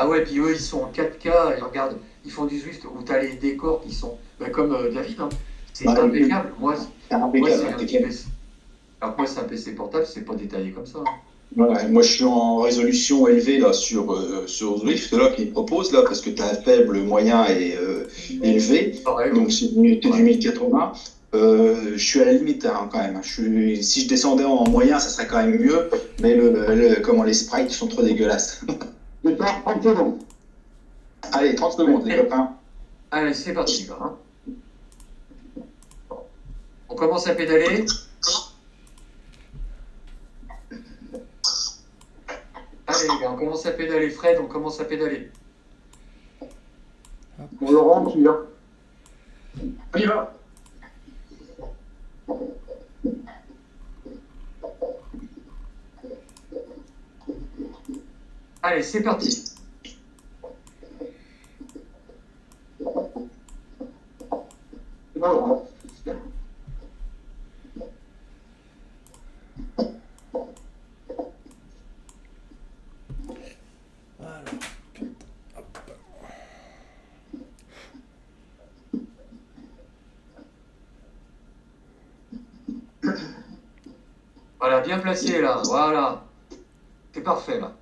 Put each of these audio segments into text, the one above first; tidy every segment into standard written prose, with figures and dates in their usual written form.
Ah ouais, puis eux, ils sont en 4K, et regarde, ils font du Zwift où tu as les décors qui sont comme David, hein. C'est Bah, écoute, impeccable. c'est Moi impeccable, c'est un petit impeccable. PC. Alors que moi, c'est un PC portable, c'est pas détaillé comme ça, hein. Ouais, moi, je suis en résolution élevée là sur Zwift là qu'ils proposent là parce que tu as faible, moyen et élevé. Pareil, Donc ouais. c'est du Ouais. 1080. Je suis à la limite hein, quand même. Si je descendais en moyen, ça serait quand même mieux. Mais comment les sprites sont trop dégueulasses. Je pars 30 secondes. Allez, 30 secondes les Et- copains. Allez, c'est parti, là, hein. On commence à pédaler. Allez, les gars, on commence à pédaler. Fred, on commence à pédaler. Bon, Laurent, tu viens. On y va. Allez, c'est parti. C'est bon, Laurent. Voilà, bien placé, là. Voilà. C'est parfait, là.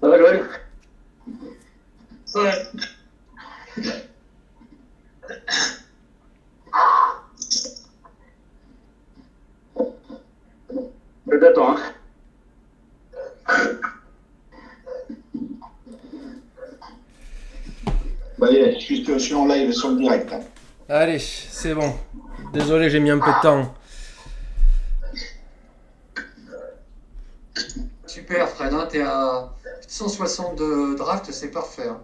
Ça va, Joël? Ouais. Je t'attends, hein. Bah, yeah, je suis en live sur le direct, hein. Allez, c'est bon. Désolé, j'ai mis un peu de temps. Super, Fred, hein, t'es à 160 de draft, c'est parfait, hein.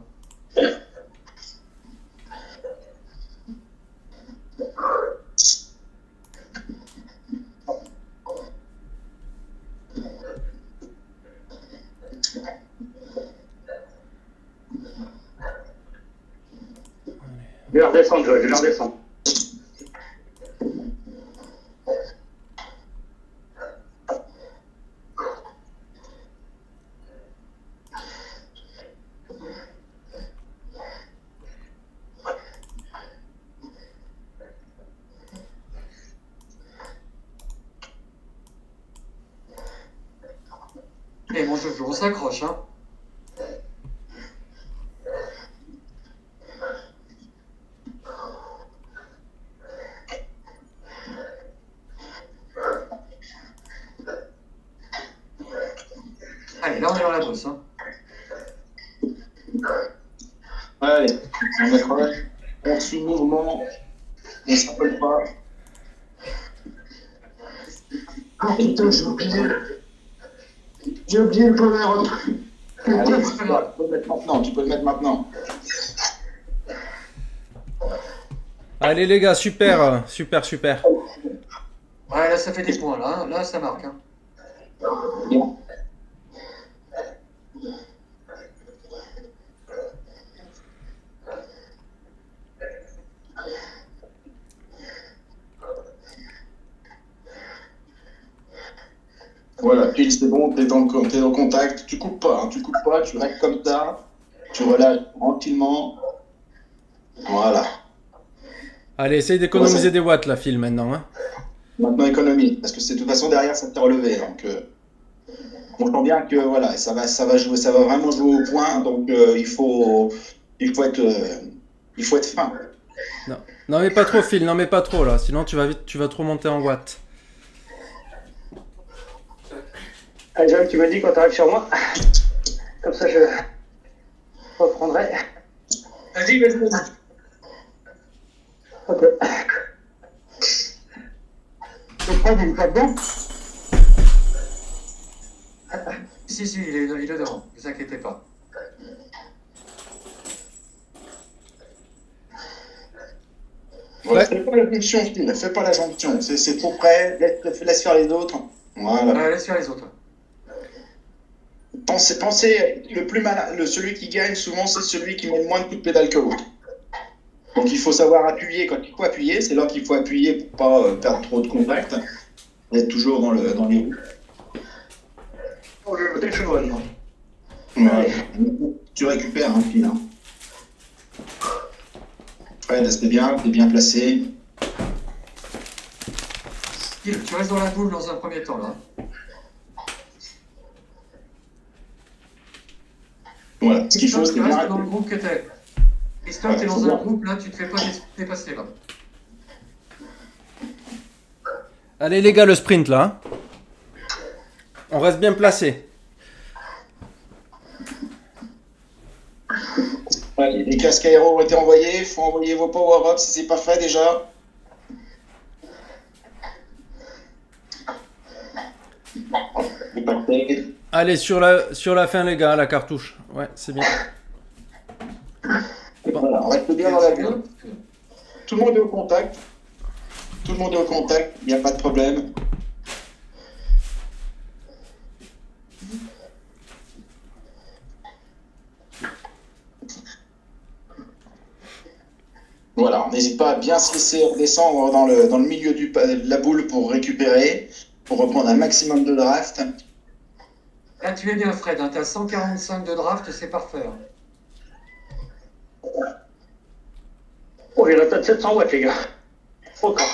Je vais redescendre, Joël, je vais redescendre. Et mon jeu, on s'accroche, hein. Allez, là, on est dans la bosse, hein. Allez, on accroche, on suit le mouvement, on s'appelle pas. Ah putain, j'ai oublié le power. Allez, C'est pas grave. tu peux le mettre maintenant, tu peux le mettre maintenant. Allez les gars, super, super, super. Ouais, là, ça fait des points, là, hein. Là, ça marque, hein. Bien. Voilà, pile c'est bon, t'es en contact, tu coupes pas, hein, tu coupes pas, tu restes comme ça, tu relâches tranquillement. Voilà. Allez, essaye d'économiser des watts la file maintenant. Hein. Maintenant économie, parce que c'est de toute façon derrière ça t'est relevé, donc on sent bien que voilà, ça va jouer, ça va vraiment jouer au point, donc il faut être fin. Non. Non mais pas trop file, non mais pas trop là, sinon tu vas trop monter en watts. Allez, Joël, tu me dis quand tu arrives sur moi. Comme ça, je reprendrai. Vas-y, vas-y. Ok. Je prends une fois dedans. Si, si, il est devant, ne vous inquiétez pas. Voilà, Ouais. fais pas la jonction, Phil, fais pas la jonction. C'est trop près, laisse faire les autres. Voilà. Laisse faire les autres. Pensez, le plus malin, celui qui gagne souvent, c'est celui qui met le moins de coups de pédale que l'autre. Donc il faut savoir appuyer quand il faut appuyer. C'est là qu'il faut appuyer pour pas perdre trop de contact. Être toujours dans les roues. Oh, je vais chaud maintenant. Voilà. Tu récupères un fil. Fred, c'était bien, t'es bien placé. Tu restes dans la boule dans un premier temps, là. Voilà, ce qu'il faut, c'est tu bien. restes dans le groupe que t'es. Christophe, t'es dans un groupe, là, tu te fais pas dépasser, là. Allez les gars, le sprint là. Hein. On reste bien placé. Allez, les casques aéro ont été envoyés. Il faut envoyer vos power-ups si c'est pas fait déjà. C'est parfait. Allez, sur la fin les gars, la cartouche. Ouais, c'est bien. Voilà, on reste bien dans la bulle. Tout le monde est au contact. Tout le monde est au contact, il n'y a pas de problème. Voilà, on n'hésite pas à bien se laisser redescendre dans le milieu de la boule pour récupérer, pour reprendre un maximum de draft. Là, tu es bien, Fred, hein, t'as 145 de draft, c'est parfait. Hein. Oh, il y en a peut-être 700 watts, les gars. Encore.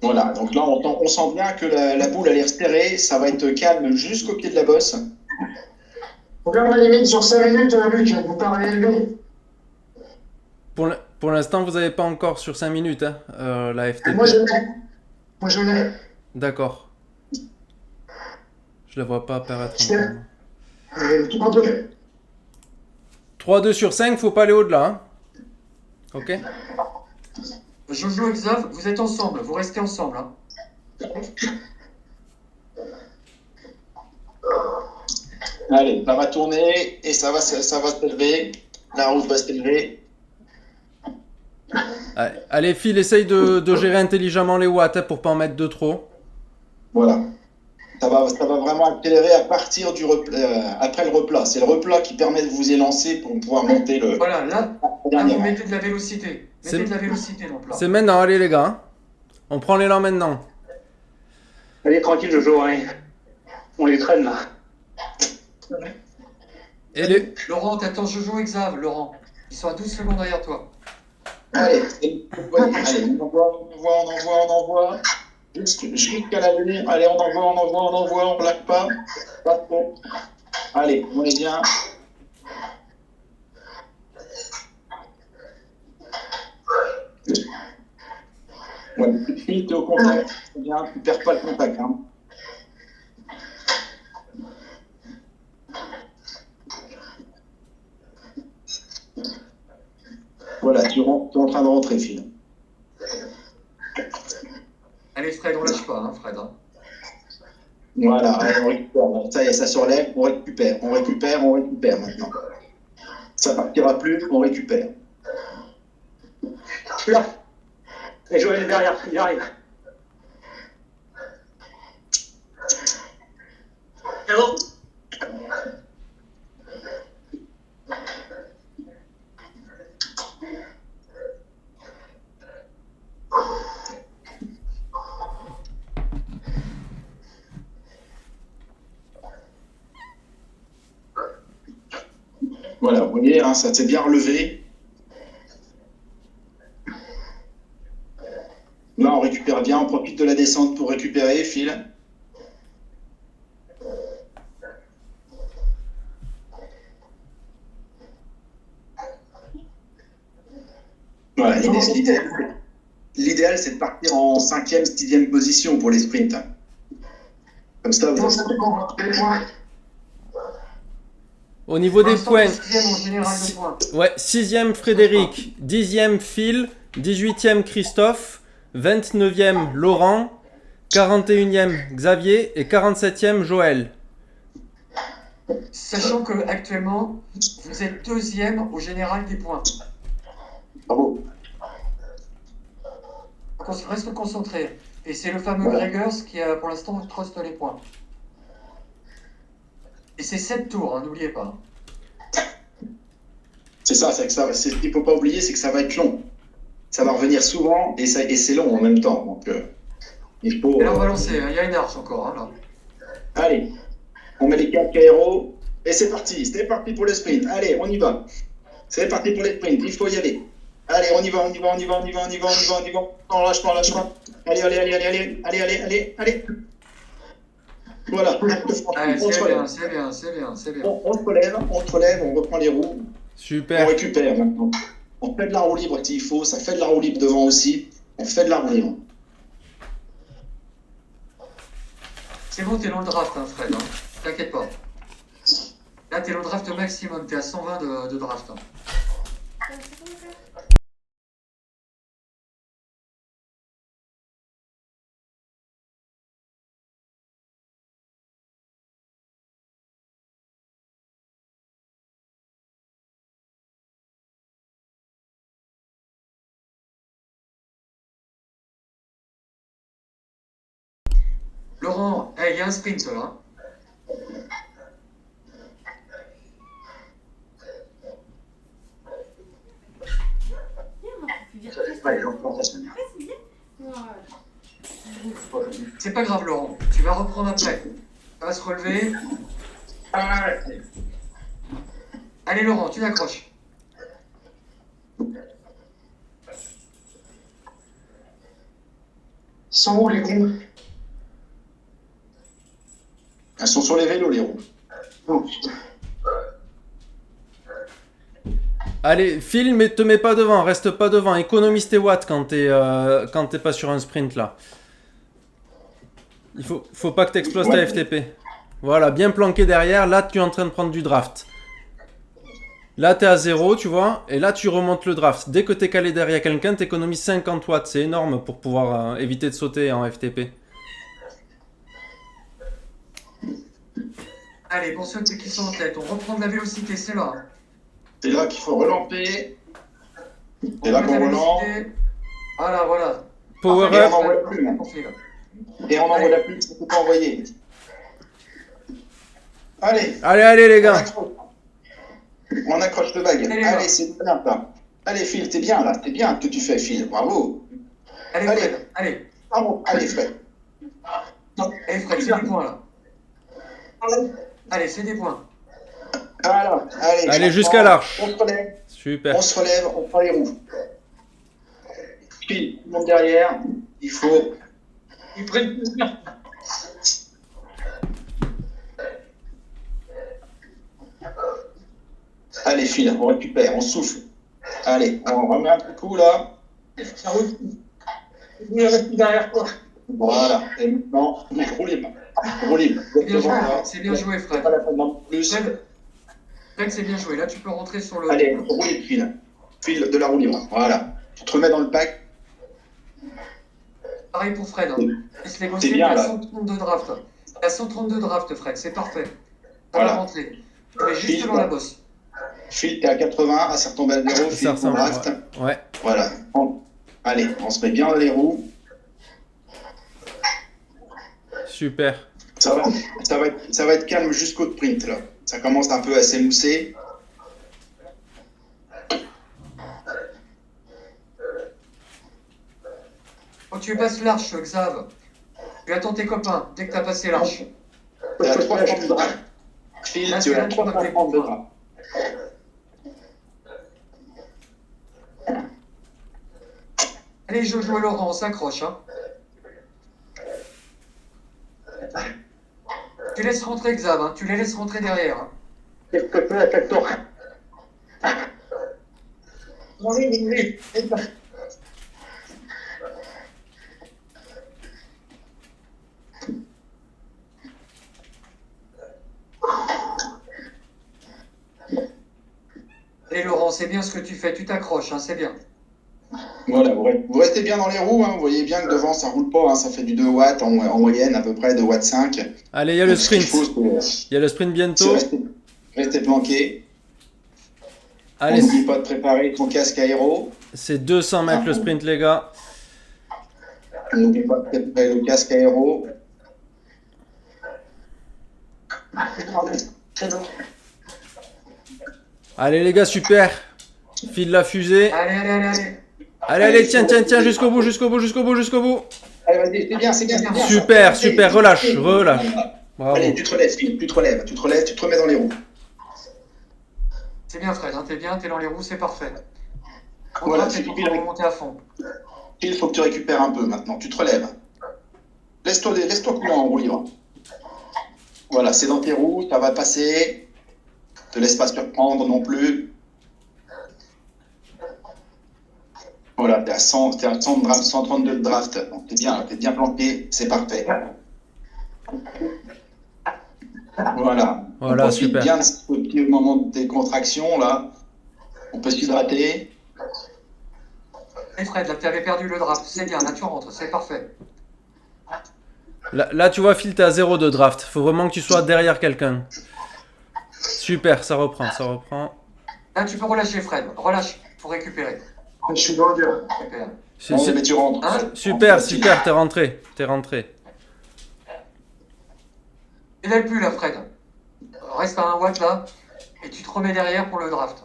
Voilà, donc là on sent bien que la boule elle est resserrée, ça va être calme jusqu'au pied de la bosse. Regarde la limite sur 5 minutes, Luc, vous parlez élevé. Pour l'instant, vous n'avez pas encore sur 5 minutes hein, la FTP. Moi je l'ai. Moi je l'ai. D'accord. Je la vois pas apparaître. Je l'ai. encore. Tout contrôlé. 3-2 sur 5, faut pas aller au-delà. Hein. Ok. Jojo et Xav, vous êtes ensemble, vous restez ensemble. Hein. Allez, ça va tourner et ça va s'élever. La route va s'élever. Allez, Phil, essaye de gérer intelligemment les watts hein, pour pas en mettre de trop. Voilà. Ça va vraiment accélérer à partir après le replat. C'est le replat qui permet de vous élancer pour pouvoir monter le. Voilà, là dernier vous rang. mettez de la vélocité. Mettez de la vélocité dans le plat. C'est maintenant, allez les gars. Hein. On prend l'élan maintenant. Allez, tranquille, Jojo, hein. On les traîne, là. Et les... Laurent, t'attends Jojo et Xav, Laurent. Ils sont à 12 secondes derrière toi. Allez, on envoie. Jusqu'à l'avenir. Allez, on envoie, on plaque pas. Pas trop. Allez, on est bien. Ouais, tu es au contact. Bien, tu perds pas le contact. Hein. Voilà, tu es en train de rentrer, Phil. Allez, Fred, on lâche pas, hein, Fred. Hein. Voilà, allez, on récupère. Ça y est, ça se relève, on récupère maintenant. Ça partira plus, on récupère. Là. Et Joël est derrière, il arrive. C'est bon. Voilà, vous voyez, hein, ça s'est bien relevé. Là, on récupère bien, on profite de la descente pour récupérer, Phil. Voilà, l'idéal, c'est de partir en 5e, 6e position pour les sprints. Comme ça, vous Comment ça fait qu'on voit les points? Au niveau des points, 6e en général de points. ouais, 6e Frédéric, 10e Phil, 18e Christophe, 29e Laurent, 41e Xavier et 47e Joël. Sachant que actuellement, vous êtes deuxième au général des points. Bravo. Donc on reste concentré. Et c'est le fameux Voilà. Gregors qui a pour l'instant truste les points. Et c'est 7 tours, hein, n'oubliez pas. C'est ça, c'est que ça, c'est ce qu'il faut pas oublier, c'est que ça va être long. Ça va revenir souvent et c'est long en même temps. Donc, il faut. Et là on va lancer, hein. Il y a une arche encore, hein, là. Allez, on met les 4 KRO et c'est parti pour le sprint. Allez, on y va. C'est parti pour les sprints, il faut y aller. Allez, on y va. On lâche pas. Allez. Voilà. Allez, On se relève. c'est bien. On se relève, on reprend les roues, on Super. récupère maintenant. On fait de la roue libre s'il faut, ça fait de la roue libre devant aussi. On fait de la roue libre. C'est bon, t'es dans le draft, hein, Fred. Hein. T'inquiète pas. Là, t'es dans le draft maximum. T'es à 120 de draft. Hein. Laurent, il y a un sprint là. C'est pas grave, Laurent. Tu vas reprendre après. Ça va se relever. Allez, Laurent, tu l'accroches. Ils sont où les roues? Elles sont sur les vélos, les roues. Oh putain. Allez, file, mais te mets pas devant, reste pas devant. Économise tes watts quand t'es pas sur un sprint là. Il faut pas que t'exploses ta FTP. Voilà, bien planqué derrière. Là, tu es en train de prendre du draft. Là, tu es à 0, tu vois. Et là, tu remontes le draft. Dès que tu es calé derrière quelqu'un, tu économises 50 watts. C'est énorme pour pouvoir éviter de sauter en FTP. Allez, pour ceux qui sont en tête, on reprend de la vélocité, c'est là. C'est là qu'il faut relancer. On C'est là remet qu'on la relance. vélocité. Voilà. Power Et up. on envoie la plume. On file. Et on envoie la plume, il faut pas envoyer. Allez, Allez, les gars. on accroche le bague. Allez, Allez, c'est bien ça. Allez, Phil, t'es bien là. C'est bien ce que tu fais, Phil. Bravo. Allez, Allez. Fred. Allez. Bravo. Allez, Fred. Allez, Fred, c'est des points là. Allez, c'est des points. Voilà. Allez, jusqu'à l'arche. On se relève. Super. On se relève, on prend les roues. Phil, tout le monde derrière. Il faut. Ils prennent plaisir. Allez, Phil, on récupère, on souffle. Allez, on remet un petit coup là. Ça roule. Vous voulez rester derrière toi. Voilà. Et maintenant, roue libre. Roue libre. C'est bien joué, Fred. Pas la peine d'en plus. Fred, c'est bien joué. Là, tu peux rentrer sur le. Allez, roue libre, Phil. Phil de la roue libre. Voilà. Tu te remets dans le pack. Pareil pour Fred. Hein. Il se négocie, C'est il y bien, a là. 132 drafts. Il y a 132 drafts, Fred. C'est parfait. Voilà. Voilà. Rentrer. Tu mets juste dans la bosse. Phil, t'es à 80, à certain bel zéro. Ça Phil, ton ressemble. draft. Ouais. Voilà. Allez, on se met bien dans les roues. Super. Ça va être calme jusqu'au sprint là. Ça commence un peu à s'émousser. Quand tu passes l'arche, Xav, tu attends tes copains dès que tu as passé l'arche. T'es à 330 de draft. Phil, Là, tu c'est es là à que tu marques tes 330 de points. draft. Allez, Jojo et Laurent, on s'accroche. Hein. Tu laisses rentrer Xav, hein. Tu les laisses rentrer derrière. Hein. C'est peu à 4 tours. Oui. Allez, Laurent, c'est bien ce que tu fais. Tu t'accroches, hein, c'est bien. Voilà, vous restez bien dans les roues, hein. Vous voyez bien que devant ça roule pas, hein. Ça fait du 2 watts en moyenne, à peu près 2 watts 5. Allez, il y a le Donc, ce qu'il sprint. faut, Il y a le sprint c'est bientôt. rester planqué. On Allez, n'oublie pas de préparer ton casque aéro. c'est 200 mètres le sprint, les gars. On n'oublie pas de préparer le casque aéro. C'est bon. Allez, les gars, super. File la fusée. Allez, tiens, jusqu'au bout. Allez, vas-y, c'est bien. Super, relâche. Bravo. Allez, tu te relèves, Philippe, tu te remets dans les roues. C'est bien, Fred, hein, t'es bien, t'es dans les roues, c'est parfait. Voilà, T'es en train de remonter à fond. Il faut que tu récupères un peu maintenant, tu te relèves. Laisse-toi couler en roue libre. Voilà, c'est dans tes roues, ça va passer. Te laisse pas surprendre non plus. Voilà, t'es à 100 de draft, 132 de draft. Donc t'es bien planqué, c'est parfait. Voilà. Voilà, On profite super. bien de ce petit moment de décontraction là. On peut s'hydrater. Et Fred, là, tu avais perdu le draft, c'est bien, là tu rentres, c'est parfait. Là, tu vois, Phil, t'es à 0 de draft. Faut vraiment que tu sois derrière quelqu'un. Super, ça reprend. Là, tu peux relâcher, Fred, relâche pour récupérer. Je suis dans le dur. Super. Mais tu rentres. Hein? Super, t'es rentré. Pédale plus là, Fred. Reste à 1 watt là, et tu te remets derrière pour le draft.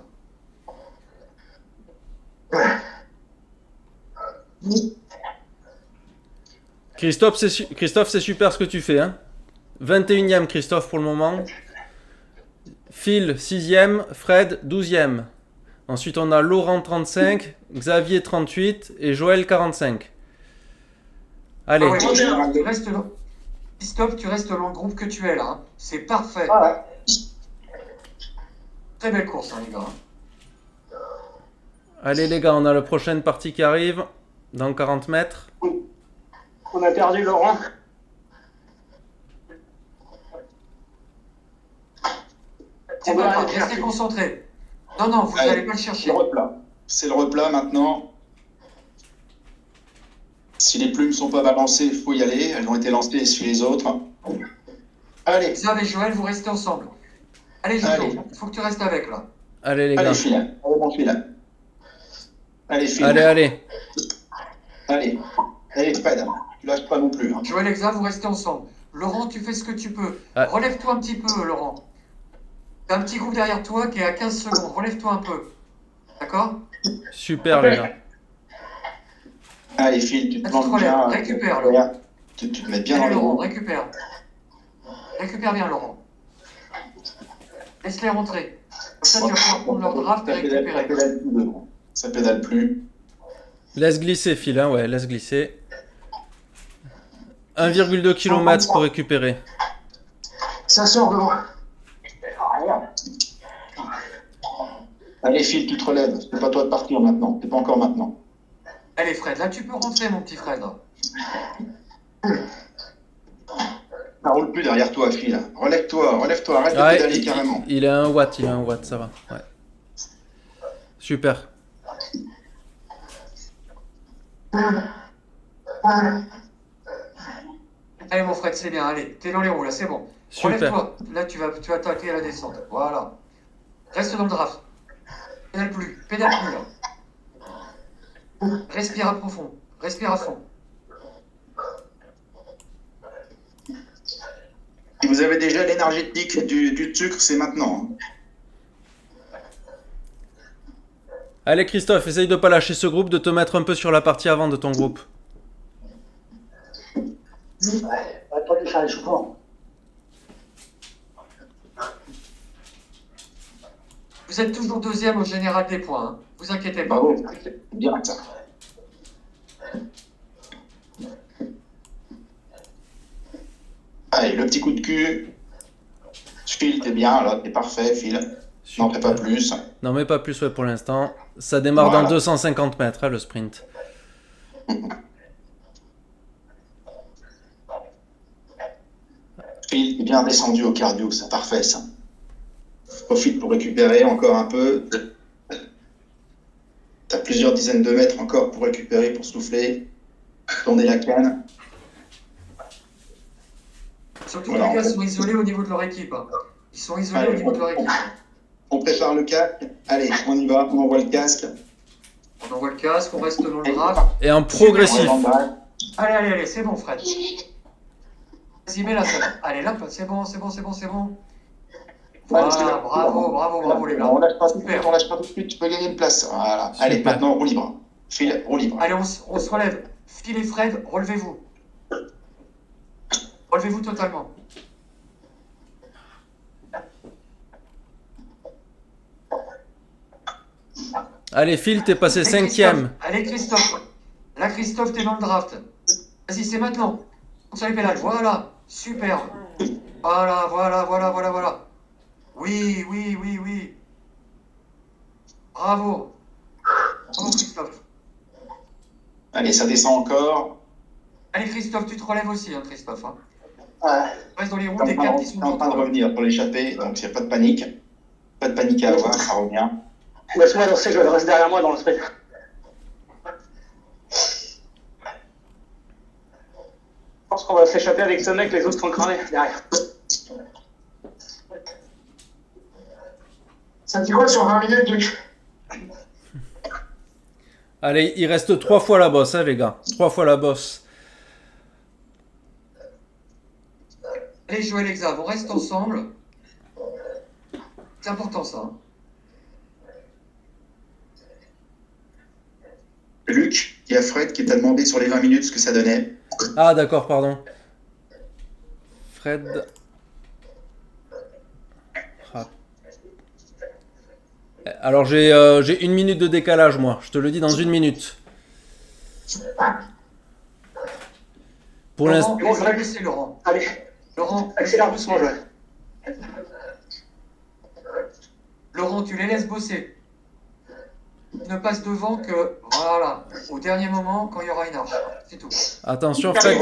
Christophe, c'est super ce que tu fais. Hein. 21e, Christophe, pour le moment. Phil, 6e. Fred, 12e. Ensuite, on a Laurent, 35. Xavier, 38. Et Joël, 45. Allez. Ah ouais, tu restes là. Christophe, tu restes dans le groupe que tu es là. Hein. C'est parfait. Ah ouais. Très belle course, hein, les gars. Allez, les gars, on a la prochaine partie qui arrive. Dans 40 mètres. On a perdu Laurent. C'est pas grave, restez concentrés. Non, vous n'allez pas le chercher. C'est le replat maintenant. Si les plumes ne sont pas balancées, il faut y aller. Elles ont été lancées sur les autres. Allez. Xav et Joël, vous restez ensemble. Allez, Joël, il faut que tu restes avec là. Allez, les gars. Allez, Phil. Allez, mon Phil. Allez, Phil. Allez. Allez, Fred. Tu lâches pas non plus. Hein. Joël et Xav, vous restez ensemble. Laurent, tu fais ce que tu peux. Ah. Relève-toi un petit peu, Laurent. T'as un petit groupe derrière toi qui est à 15 secondes. Relève-toi un peu. D'accord? Super, les gars. Allez, Phil, tu te Là, plantes tu te relèves. bien. Récupère, Laurent. Tu te mets bien dans Allez, les Laurent, roues. récupère. Récupère bien, Laurent. Laisse-les rentrer. Comme ça, tu vas pouvoir prendre leur draft et récupérer. Ça pédale plus. Laisse glisser, Phil. Hein, ouais, laisse glisser. 1,2 km pour récupérer. Ça sort devant. Allez, Phil, tu te relèves. C'est pas toi de partir maintenant. C'est pas encore maintenant. Allez, Fred, là, tu peux rentrer, mon petit Fred. Ça roule plus derrière toi, Phil. Relève-toi, arrête de pédaler carrément. Il est à 1 watt, ça va. Ouais. Super. Allez, mon Fred, c'est bien. Allez, t'es dans les roues, là, c'est bon. Super. Relève-toi. Là, tu vas attaquer la descente. Voilà. Reste dans le draft. Pédale plus, là. Respire à profond. Respire à fond. Si vous avez déjà l'énergétique du sucre, c'est maintenant. Allez, Christophe, essaye de pas lâcher ce groupe, de te mettre un peu sur la partie avant de ton groupe. Ouais, on va pas lui faire les choux. Vous êtes toujours deuxième au général des points. Hein. Vous inquiétez pas. Bravo, c'est bien ça. Allez, le petit coup de cul. Phil, t'es bien, là, t'es parfait, Phil. N'en fais pas plus. Non, mais pas plus, ouais, pour l'instant. Ça démarre dans 250 mètres, hein, le sprint. Phil, t'es bien descendu au cardio, c'est parfait, ça. Profite pour récupérer encore un peu. T'as plus plusieurs dizaines de mètres encore pour récupérer, pour souffler, tourner la canne. Surtout Voilà, que les gars en fait. sont isolés au niveau de leur équipe. Hein. Ils sont isolés au niveau de leur équipe. On prépare le casque. Allez, on y va, on envoie le casque. On envoie le casque, on reste dans le draft. Et en progressif. Allez, c'est bon, Fred. Vas-y, mets la salle. Allez, là, c'est bon. Voilà, bravo, les gars. On lâche pas, Super. on lâche pas tout de suite, tu peux gagner une place. Voilà. Allez, Super. maintenant, roue libre. File, roue libre. Allez, on se relève. Phil et Fred, relevez-vous. Relevez-vous totalement. Allez, Phil, t'es passé Allez, 5ème. Allez, Christophe. Là, Christophe, t'es dans le draft. Vas-y, c'est maintenant. On s'en les pédales. Voilà. Super. Voilà. Oui. Bravo. Bravo, Christophe. Allez, ça descend encore. Allez, Christophe, tu te relèves aussi, hein, Christophe. Hein. Ouais. Reste dans les roues On des est quatre qui sont en train de devant toi. revenir pour l'échapper, donc il n'y a pas de panique. Pas de panique à avoir, ça revient. Laisse-moi lancer, je reste derrière moi dans le sprint. Je pense qu'on va s'échapper avec ce mec, les autres sont cramés derrière. Ça dit quoi sur 20 minutes, Luc? Allez, il reste 3 fois la bosse, hein, les gars. 3 fois la bosse. Allez, Joël et Xav, on reste ensemble. C'est important, ça. Hein. Luc, il y a Fred qui t'a demandé sur les 20 minutes ce que ça donnait. Ah, d'accord, pardon. Fred. Ah. Alors, j'ai 1 minute de décalage, moi. Je te le dis dans 1 minute. Pour l'instant. Laurent, laisse laisser Laurent. Allez, Laurent, accélère doucement, Joël. Laurent, tu les laisses bosser. Ne passe devant que, voilà, au dernier moment, quand il y aura une arche. C'est tout. Attention, Fred.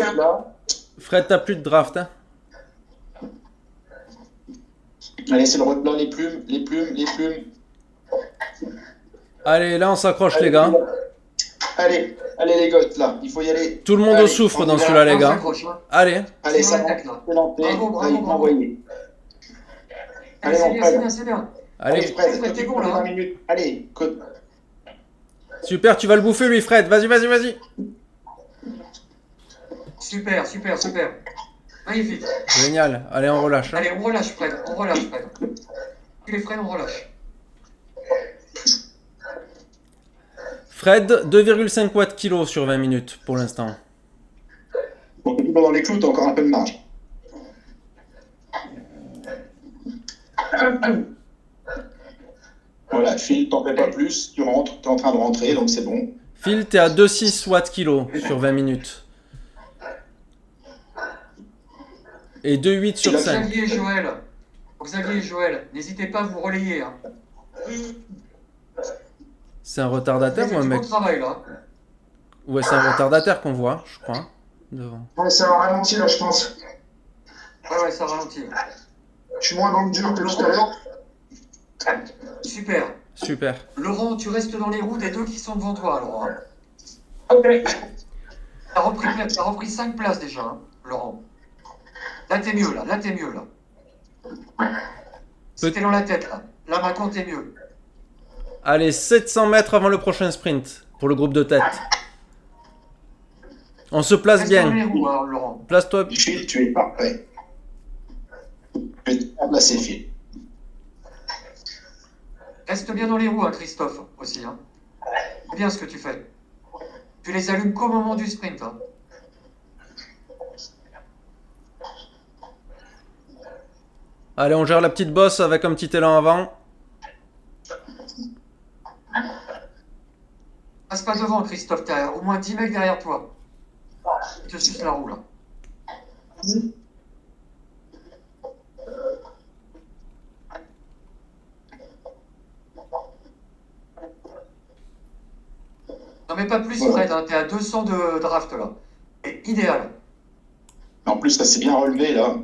Fred, t'as plus de draft, hein. Allez, c'est le là, les plumes. Allez, là, on s'accroche, les gars. Allez les gosses, là, il faut y aller. Tout le monde Allez, souffre on dans y va. celui-là, les On gars. s'accroche, hein. Allez. Allez, C'est ça dans va, l'attaque, là. c'est lancé. Bravo, Ça, il faut envoyer. Allez, Allez, c'est on bien, c'est bien. Allez. Fred, Fred, t'es bon, là. 20 minutes. Allez, côte. Super, tu vas le bouffer, lui, Fred. Vas-y. Super. Magnifique. Génial. Allez, on relâche. Hein. Allez, on relâche, Fred. Tu les freines, on relâche. Fred, 2,5 watts kilo sur 20 minutes pour l'instant. Bon, dans les clous, t'as encore un peu de marge. Voilà, Phil, t'en fais pas plus, tu rentres, t'es en train de rentrer, donc c'est bon. Phil, t'es à 2,6 watts kilo sur 20 minutes. Et 2,8 sur 5. Xavier et Joël, n'hésitez pas à vous relayer. Hein. C'est un retardataire ou un Du mec? bon travail, là. Ouais, c'est un retardataire qu'on voit, je crois. Devant. Ouais, ça va ralentir là, je pense. Ouais, ça ralentit. Je suis moins dans le dur que tout à l'heure. Super. Laurent, tu restes dans les roues des deux qui sont devant toi, Laurent. Ok. T'as repris 5 places déjà, hein, Laurent. Là, t'es mieux, là. C'était dans la tête, là. Là, maintenant, t'es mieux. Allez, 700 mètres avant le prochain sprint pour le groupe de tête. On se place Reste dans les bien. roues, hein, Laurent. Place-toi. Phil, tu es parfait. Je vais te remplacer, Phil. Reste bien dans les roues, hein, Christophe, aussi. Hein. C'est bien ce que tu fais. Tu les allumes qu'au moment du sprint. Hein. Allez, on gère la petite bosse avec un petit élan avant. Passe pas devant, Christophe. T'as au moins 10 mecs derrière toi. Ils te sucent la roue, là. Non, mais pas plus, Fred. Hein. T'es à 200 de draft, là. C'est idéal. En plus, ça s'est bien relevé, là.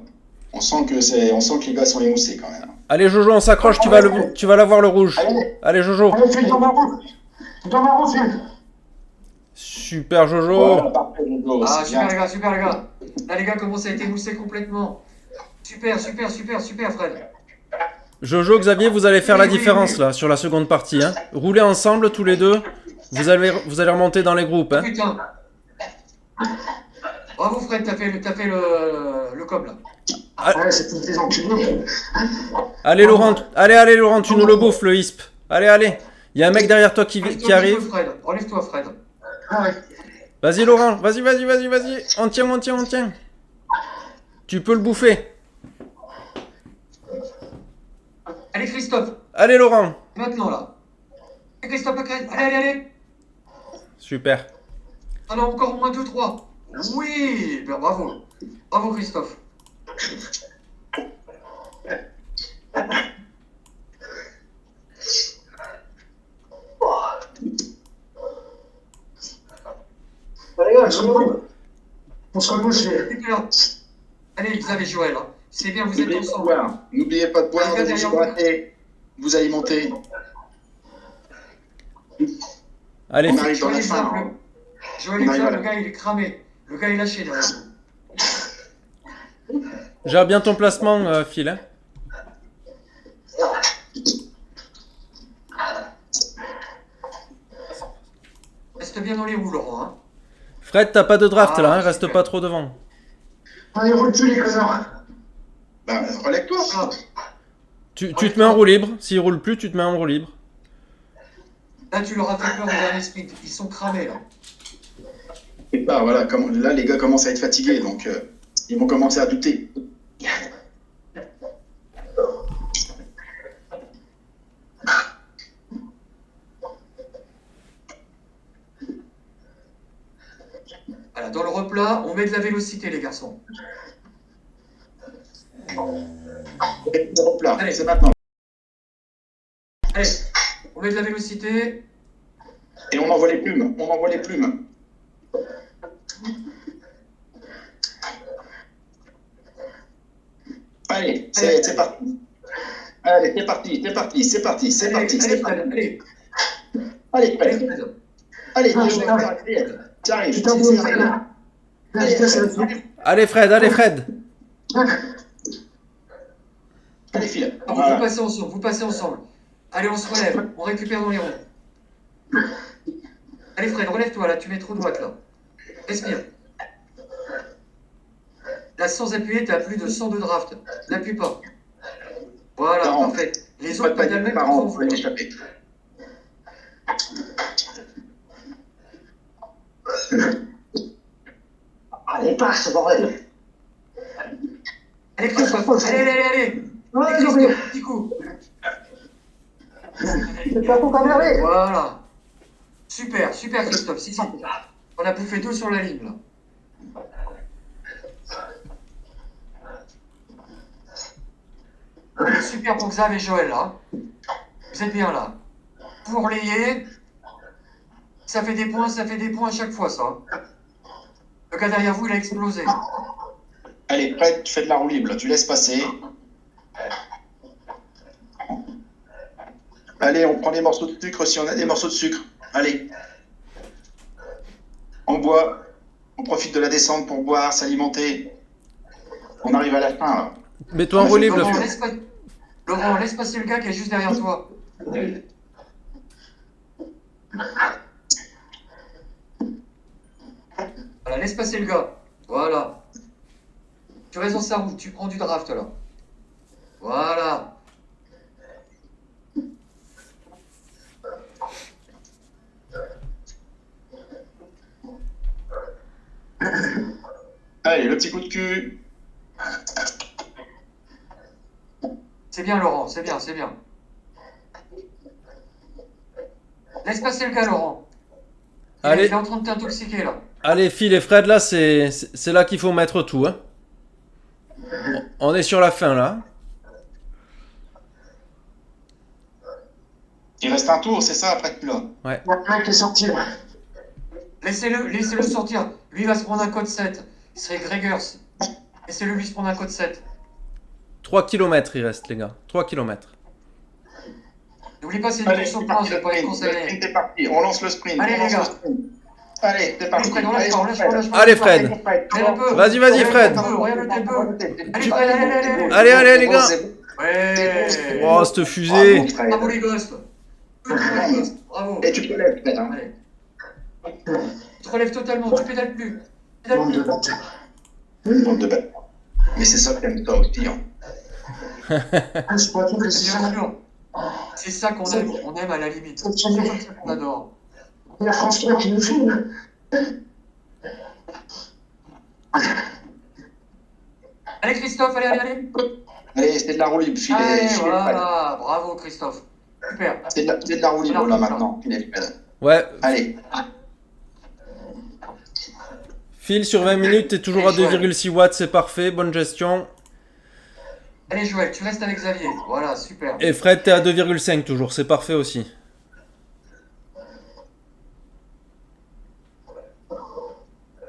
On sent que les gars sont émoussés, quand même. Allez, Jojo, on s'accroche, tu vas l'avoir le rouge. Allez, Jojo. Allez, fais dans ma roue. Dans ma refus. Super Jojo. Voilà, parfait, Jojo, Ah, c'est super bien. les gars, super les gars. Là les gars, comment ça a été moussé complètement. Super, super, super, super Fred. Jojo, Xavier, vous allez faire la Oui, oui, différence oui. là sur la seconde partie. Hein. Roulez ensemble tous les deux. Vous allez remonter dans les groupes. Oh Hein. putain. Bravo Fred, t'as fait le cob là. Ouais, c'est tous des enculés. Allez Laurent, allez Laurent, tu nous le bouffes le ISP. Allez. Il y a un mec derrière toi qui Relève-toi un petit peu, arrive. Fred. Relève-toi Fred. Ah ouais. Vas-y Laurent, vas-y. On tient. Tu peux le bouffer. Allez Christophe, Allez Laurent. maintenant là. Allez Christophe, allez. Super. On a encore au moins 2-3. Oui, ben, bravo. Bravo Christophe. Les gars, On se rebouche les. Super. Allez Xavier Joël, hein. C'est bien, vous êtes N'oubliez pas de ensemble. boire. N'oubliez pas de boire, Les gars vous derrière vous vous. hydratez. Vous alimentez. Allez, On arrive dans Joël la fin. exemple, hein. Joël On arrive exemple, à la- le gars il est cramé. Le gars il est lâché derrière vous. gère bien ton placement, Phil. Hein. Reste bien dans les roues Laurent. Hein. Fred, t'as pas de draft Ah, là, hein, reste super. pas trop devant. Allez, roule plus les connards. Bah, relève-toi. Ah, Tu te mets en roue libre. S'il roule plus, tu te mets en roue libre. là tu leur as fait peur au dernier sprint. Ils sont cramés là. Et pas, voilà, là, les gars commencent à être fatigués, donc ils vont commencer à douter. Voilà, dans le replat, on met de la vélocité les garçons. Hop là, Allez. c'est maintenant. Allez, on met de la vélocité. Et on envoie les plumes. On envoie les plumes. Allez, c'est parti. Allez, c'est parti. Allez Fred, allez. Allez, Allez Fred. Fred. Allez, Ah, tu putain. arrives. Putain, C'est bon, arrivé. la vitesse, elle est. Allez Fred. Allez, file. Ah, Voilà. vous passez ensemble. Allez, on se relève, on récupère dans les ronds. Allez Fred, relève-toi là, tu mets trop droite là. Respire. Là, sans appuyer, t'es à plus de 100 de draft. N'appuie pas. Voilà, 40. parfait. Les Pas de autres pédalent panique, même par devant an, vous. faut aller échapper. Allez, passe, bordel. Allez Christophe, allez. Ouais, Allez, non, mais. Christophe, petit coup. C'est pas pour t'emmerder. Voilà. Super Christophe. Si. On a bouffé 2 sur la ligne là. Super pour Xav et Joël là. Vous êtes bien là. Pour Layé, ça fait des points à chaque fois ça. Le gars derrière vous il a explosé. Allez, Fred, tu fais de la roue libre. Tu laisses passer. Allez, on prend des morceaux de sucre si on a des morceaux de sucre. Allez. On boit. On profite de la descente pour boire, s'alimenter. On arrive à la fin, là. Mets-toi en roue libre. Laurent, laisse passer le gars qui est juste derrière toi. Voilà, laisse passer le gars. Voilà. Tu restes dans sa route, tu prends du draft là. Voilà. Allez, le petit coup de cul. C'est bien Laurent, c'est bien. Laisse passer le gars Laurent. Allez. Il est en train de t'intoxiquer là. Allez, Phil et Fred, là, c'est là qu'il faut mettre tout. Hein. On est sur la fin, là. Il reste un tour, c'est ça, après là. Il y a un mec qui est sorti là. Laissez-le sortir. Lui il va se prendre un code 7. Il serait Gregers. Laissez-le lui se prendre un code 7. 3 km il reste, les gars. 3 km. N'oublie pas, c'est une Allez, course au c'est point, parti, je vais le pas les sprint. Le conseiller. sprint est parti. On lance le sprint. Allez, on les lance gars. le sprint. Allez, c'est parti. Fred, on lâche Allez, pas, on lâche pas, on lâche pas. Allez, Fred. Allez, un peu. Vas-y, Regarde Fred. le peu, regarde le peu. Allez, Fred, allez. Allez, allez, les gars. Ouais. Oh, cette fusée. Bravo, les gosses. Bravo, les gosses. Bravo. Et tu te lèves, Fred. Hein. Allez. Tu te relèves totalement, tu pédales plus. Pédales Bande de plus. bâtards. Bande de bêtes. Mais c'est ça que t'aimes toi aussi. Hein. Ah, je crois que c'est Bien ça. sûr. C'est ça qu'on aime, on aime à la limite. C'est C'est ça. ça qu'on adore. Il y a France 3 qui nous filme. Allez, Christophe, allez. Allez, c'est de la roue libre. Filez, Allez, filez Fred. voilà. Bravo, Christophe. Super. C'est de la roue libre là maintenant. Filez Fred. Ouais, Allez. file sur 20 minutes, t'es toujours à 2,6 watts, c'est parfait, bonne gestion. Allez, Joël, tu restes avec Xavier. Voilà, super. Et Fred, t'es à 2,5 toujours, c'est parfait aussi.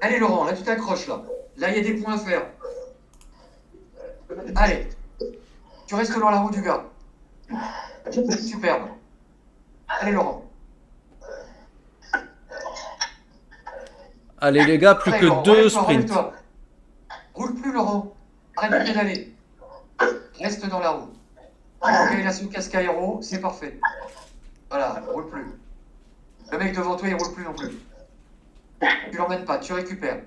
Allez, Laurent, là, tu t'accroches, là. Là, il y a des points à faire. Allez. Tu restes dans la roue du gars. Superbe. Allez, Laurent. Allez les gars, plus Allez, que Laurent, 2 relève-toi, sprints. relève-toi. Roule plus, Laurent. Arrête de pédaler. Reste dans la roue. Ok, il a son casque aéro, c'est parfait. Voilà, roule plus. Le mec devant toi, il roule plus non plus. Tu l'emmènes pas, tu récupères.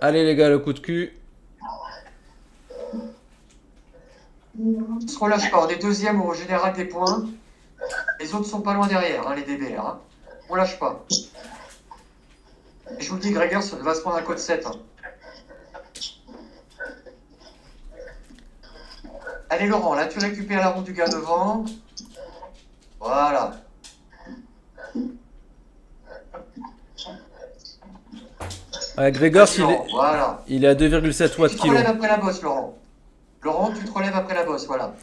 Allez les gars, le coup de cul. On se relâche pas, on est deuxième au général des points. Les autres sont pas loin derrière, hein, les DB. Hein. On lâche pas. Et je vous le dis, Gregor va se prendre un code 7. Hein. Allez Laurent, là tu récupères la roue du gars devant. Voilà. Ouais, Grégor, Voilà. il est à 2,7 watts Tu te kilo. relèves après la bosse, Laurent. Laurent, tu te relèves après la bosse, voilà.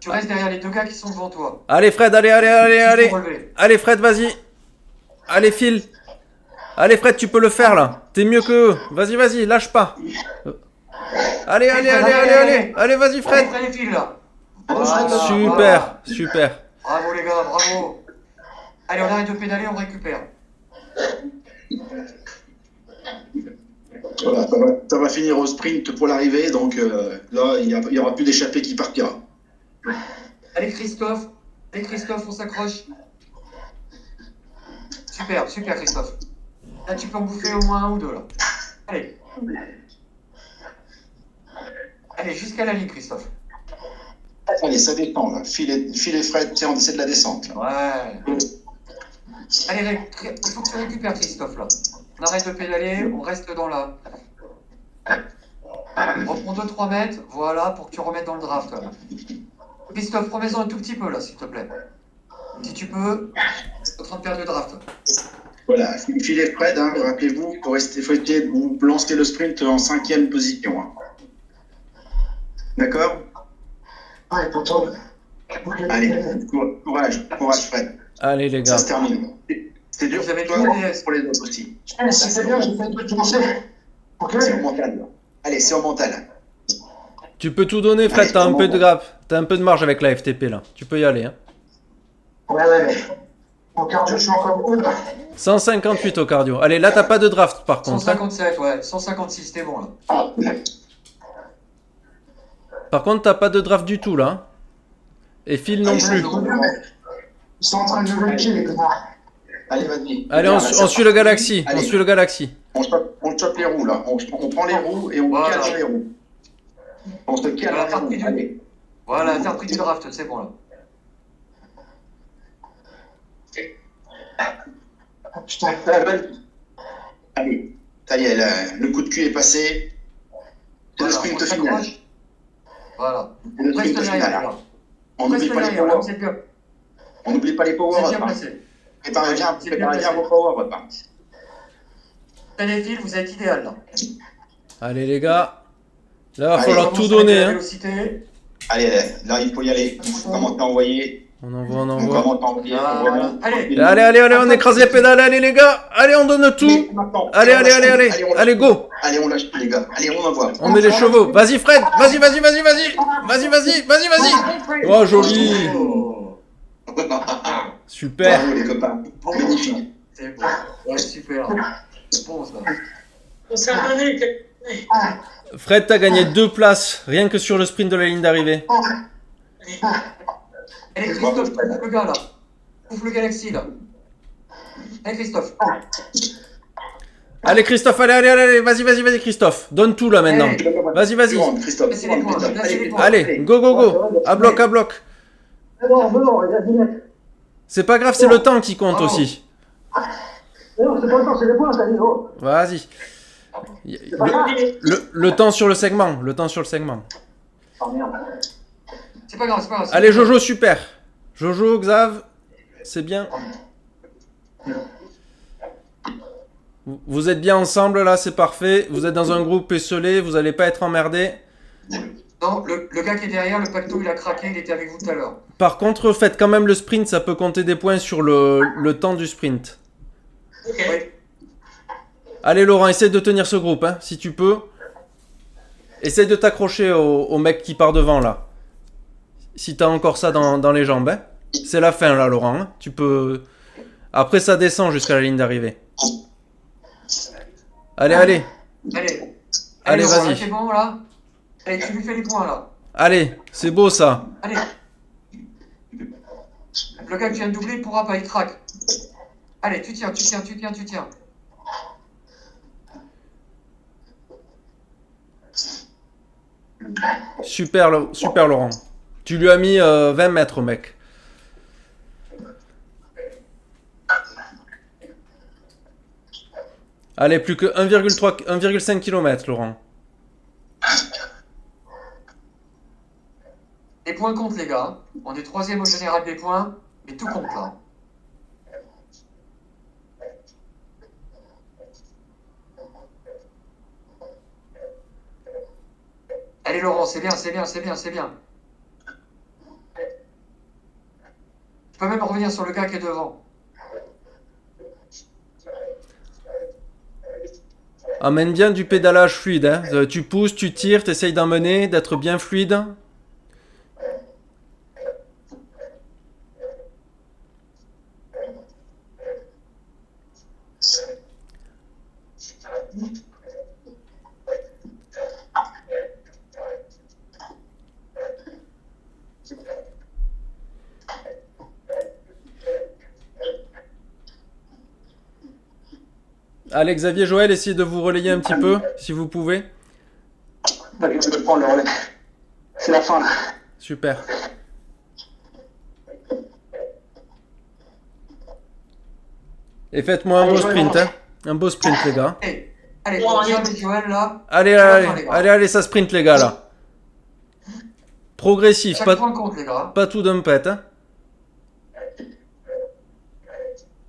Tu restes derrière les deux gars qui sont devant toi. Allez Fred, allez. Juste relever. Allez Fred, vas-y. Allez file. Allez Fred, tu peux le faire là. T'es mieux que eux. Vas-y, lâche pas. Allez, vas-y Allez, Fred. prends les fils là. Super. Bravo les gars, bravo. Allez, on arrête de pédaler, on récupère. Voilà, ça va finir au sprint pour l'arrivée, donc là, il n'y aura plus d'échappée qui partira. Allez Christophe, on s'accroche. Super Christophe. Là, tu peux en bouffer au moins un ou deux là. Allez, jusqu'à la ligne, Christophe. Allez, ça dépend là. Filet Fred, tiens, on essaie de la descente. Là. Ouais. Allez, il faut que tu récupères Christophe là. On arrête de pédaler, on reste dans la... On reprend 2-3 mètres, voilà, pour que tu remettes dans le draft. Là. Christophe, remets-en un tout petit peu là, s'il te plaît. Si tu peux, en train de perdre le draft. Voilà, filet Fred, hein, rappelez-vous, il faut essayer de vous lancer le sprint en 5e position. Hein. D'accord? Ouais, pourtant. Allez, courage Fred. Allez les gars. Ça se termine. C'est dur Vous avez pour toi, tout mais les- pour les autres aussi. C'est bien, j'ai fait tout commencer. Ok. C'est au mental. Là. Allez, c'est au mental. Tu peux tout donner Fred, Allez, t'as un comment peu de grappe. T'as un peu de marge avec la FTP là. Tu peux y aller. Hein. Ouais, mais. Mon cardio, je suis encore haut là. 158 au cardio. Allez, là t'as pas de draft par contre. Hein. 157, ouais. 156, t'es bon là. Par contre, t'as pas de draft du tout là. Et Phil non Allez, plus. Ils sont en train de lever le pied, les connards. Allez, vas-y. Allez, on suit le Galaxy. Allez. On suit le Galaxy. On chope les roues, là. On prend les roues et on Voilà. cale les roues. On se cale Voilà, les roues. parti. Allez. Voilà, t'as repris du draft, c'est bon là. Ah, putain. Allez. Ça y est, le coup de cul est passé. C'est le Voilà, sprint on final. s'accroche. Voilà. C'est le On reste sprint derrière, final. là. On n'oublie Reste pas les derrière, là, power. vous êtes bien. On n'oublie pas les power Vous êtes up. bien Hein. placé. Préparez bien Vous êtes bien placé. vos power up. Hein. T'as les fils, vous êtes idéal là. Allez les gars. Là va Allez, falloir Commence tout avec donner. la Hein. vélocité. Allez, là, il faut y aller. Il faut commencer à envoyer. On envoie, on Donc, envoie. vraiment, tant pis, Voilà. Allez. Allez, on écrase les pédales, allez les gars. Allez, on donne tout. Allez, allez, go. Allez, on lâche les gars. Allez, on envoie. On met les chevaux. Vas-y Fred, vas-y. Oh, joli. Oh. Super. Bravo les copains. Bon, Magnifique. c'est bon. Ouais, super. C'est bon, ça. C'est un année. Fred, t'as gagné 2 places, rien que sur le sprint de la ligne d'arrivée. Allez, Christophe, ouvre le gars, là. Ouvre le Galaxy, là. Allez, Christophe. Allez Christophe, allez, vas-y Christophe. Donne tout là maintenant. Vas-y. Christophe. Laissez les points, laissez les points. Allez, go. À bloc. C'est bon, vas-y, mec. C'est pas grave, c'est le temps qui compte Oh. aussi. Non, c'est pas le temps, c'est les points, t'as dit. Oh. Vas-y. C'est pas grave. Le temps sur le segment. Oh merde. C'est pas grave. Allez Jojo, super. Jojo, Xav, c'est bien. Vous êtes bien ensemble là, c'est parfait. Vous êtes dans un groupe esselé, vous allez pas être emmerdés. Non, le gars qui est derrière, le pacto, il a craqué, il était avec vous tout à l'heure. Par contre, faites quand même le sprint, ça peut compter des points sur le temps du sprint. Oui. Allez Laurent, essaie de tenir ce groupe, hein, si tu peux. Essaie de t'accrocher au mec qui part devant là. Si t'as encore ça dans les jambes, hein. C'est la fin là Laurent, hein. Tu peux... Après ça descend jusqu'à la ligne d'arrivée. Allez. Allez, Allez, Laurent, vas-y. là, c'est bon, là. Allez, tu lui fais les points, là. Allez, c'est beau ça. Allez. Le gars que tu viens de doubler, il pourra pas, il craque. Allez, tu tiens. Super Laurent. Tu lui as mis 20 mètres mec. Allez, plus que 1,5 km Laurent. Les points comptent, les gars. On est 3e au général des points, mais tout compte, là. Allez, Laurent, c'est bien. Tu peux même revenir sur le gars qui est devant. Amène bien du pédalage fluide. Hein. Tu pousses, tu tires, tu essayes d'emmener, d'être bien fluide. Allez, Xavier, Joël, essayez de vous relayer un petit peu, si vous pouvez. T'inquiète, je vais prendre le relais. C'est la fin, là. Super. Et faites-moi un beau sprint, hein. Un beau sprint, les gars. Allez, pour Xav et Joël, là. Allez, ça sprint, les gars, là. Progressif, Chaque point compte, les gars. pas tout d'un pet, hein.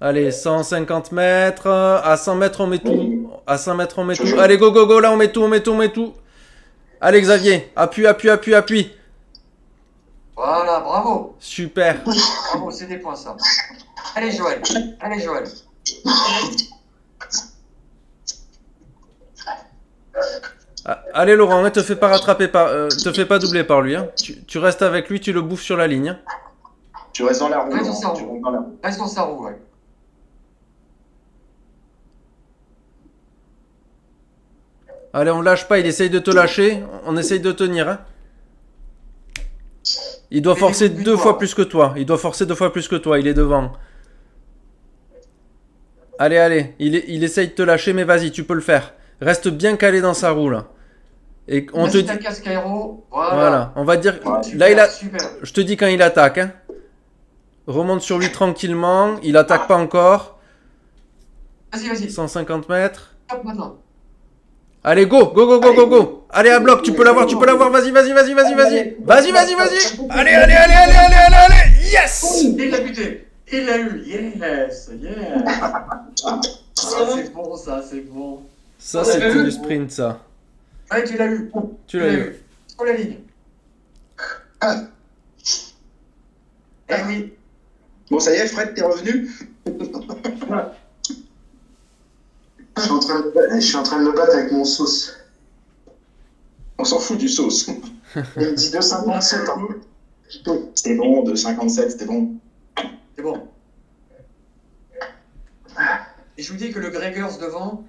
Allez, 150 mètres. À 100 mètres, on met tout. À 100 mètres, on met tout. Allez, go, là, on met tout. Allez, Xavier, appuie. Voilà, bravo. Super. Bravo, c'est des points, ça. Allez, Joël. Allez, Laurent, ne te fais pas te fais pas doubler par lui. Hein. Tu restes avec lui, tu le bouffes sur la ligne. Hein. Tu restes dans la roue. Reste dans Laurent, sa roue. tu rentres dans la roue. Reste dans sa roue, ouais. Allez, on lâche pas, il essaye de te lâcher. On essaye de tenir. Hein. Il doit forcer 2 fois plus que toi. Il est devant. Allez. Il essaye de te lâcher, mais vas-y, tu peux le faire. Reste bien calé dans sa roue, là. Et on te dit... Ta casque aéro. Voilà. On va dire... Super, Là, super. je te dis quand il attaque. Hein. Remonte sur lui tranquillement. Il attaque pas encore. Vas-y. 150 mètres. Hop, maintenant. Allez, go. Allez, à bloc, tu peux l'avoir. Vas-y. Vas-y. Allez. Yes. Il l'a buté. Il l'a eu. Yes. C'est bon, ça, c'est bon. Ça, c'était du sprint, ça. Ouais, tu l'as eu. Sur la ligne. Eh oui. Bon, ça y est, Fred, t'es revenu? Je suis en train de me battre avec mon sauce. On s'en fout du sauce. Il me dit 2,57 ans. C'était bon, 2,57, c'était bon. C'est bon. Et je vous dis que le Gregors devant,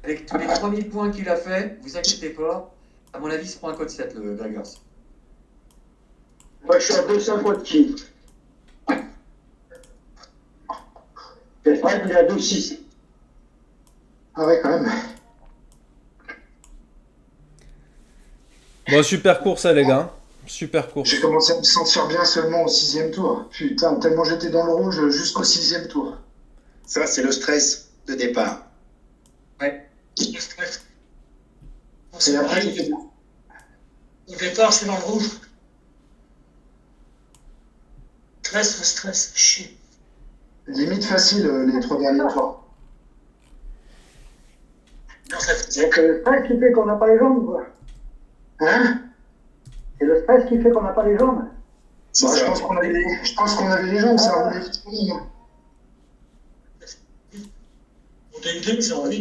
avec tous les 3000 points qu'il a fait, vous inquiétez pas, à mon avis, il se prend un code 7, le Gregors. Moi, je suis à 2,50 qui. Et Fred, il est à 2,6. Ah ouais, quand même. Bon, super course, hein, les gars. Super course. J'ai commencé à me sentir bien seulement au 6e tour. Putain, tellement j'étais dans le rouge jusqu'au 6e tour. Ça, c'est le stress de départ. Ouais. Et après, j'ai fait... Au départ, c'est dans le rouge. Stress, chier. limite facile les 3 derniers tours. Non, ça fait- C'est le stress qui fait qu'on n'a pas les jambes, quoi. Hein? C'est le stress qui fait qu'on n'a pas les jambes. C'est Bah, ça. je pense qu'on avait les jambes, ça roulait vite. On a une game 08.